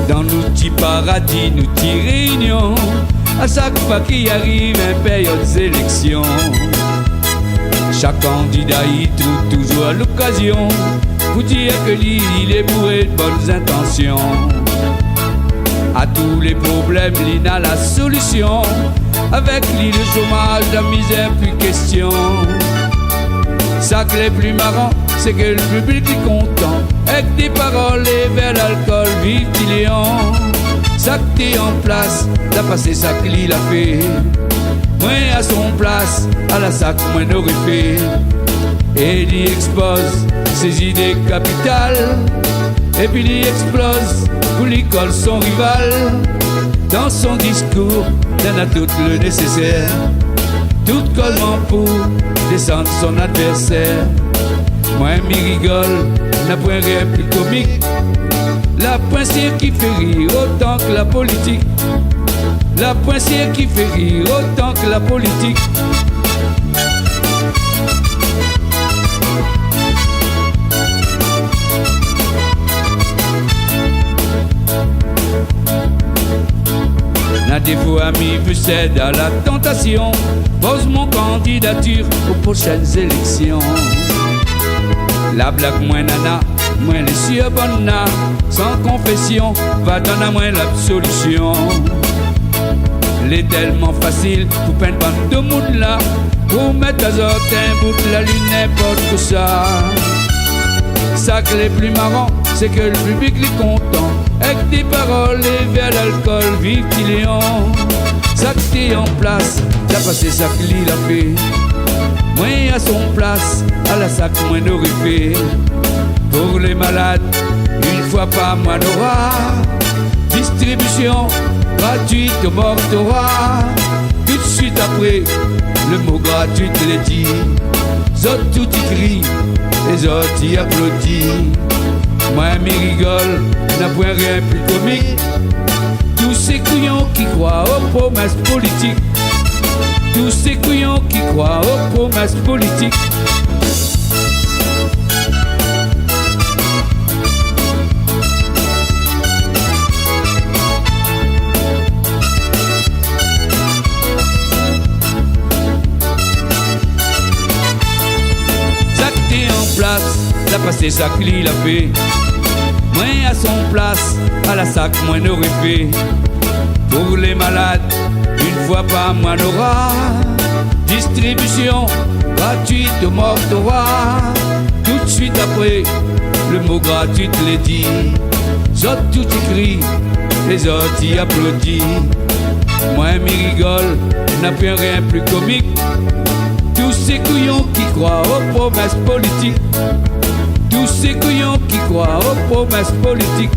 Dans nos petits paradis, nous petits réunions, à chaque fois qu'il arrive une période d'élection, chaque candidat y trouve toujours l'occasion pour dire que lui, il est bourré de bonnes intentions. À tous les problèmes, il a la solution. Avec lui, le chômage, la misère, plus question. Ça que les plus marrant, c'est que le public est content. Avec des paroles et vers l'alcool vigilant. Ça que t'es en place, t'as passé ça que l'il a fait. Moi à son place, à la sac, moi n'aurait fait. Et il expose ses idées capitales. Et puis il explose pour l'école son rival. Dans son discours, il a tout le nécessaire. Tout comment pour descendre son adversaire. Moi m'y rigole, n'a point rien plus comique. La poincière qui fait rire autant que la politique. La poincière qui fait rire autant que la politique. N'a des fois amis plus cède à la tentation. Pose mon candidature aux prochaines élections. La blague moins nana, moins les cieux bonna. Sans confession, va donner à moins l'absolution. L'est tellement facile pour peindre bande de monde là. Pour mettre à zot un bout de la lune, n'importe que ça. Ça que les plus marrant, c'est que le public est content. Avec des paroles et vers l'alcool vigilant. Ça que t'es en place, t'as passé ça que l'il a fait. Moi à son place, à la sac moi n'aurait fait. Pour les malades, une fois par mois n'aura. Distribution gratuite au mortoir. Tout de suite après, le mot gratuit l'est dit. Zot tout y crie, les autres y applaudissent. Moi m'y rigole, n'a point rien plus comique. Tous ces couillons qui croient aux promesses politiques. Tous ces couillons qui croient aux promesses politiques. Ça que t'es en place, t'as passé ça que l'il a fait. Moi à son place, à la sac, moi n'aurait fait. Pour les malades, une fois par mois n'aura. Distribution gratuite au mortoir. Tout de suite après, le mot gratuit l'est dit. Zot tout écrit, les autres y applaudissent. Moi m'y rigole, n'a plus rien plus comique. Tous ces couillons qui croient aux promesses politiques. Tous ces couillons qui croient aux promesses politiques.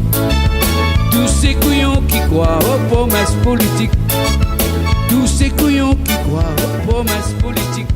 Tous ces couillons qui croient aux promesses politiques. Tous ces couillons qui croient aux promesses politiques.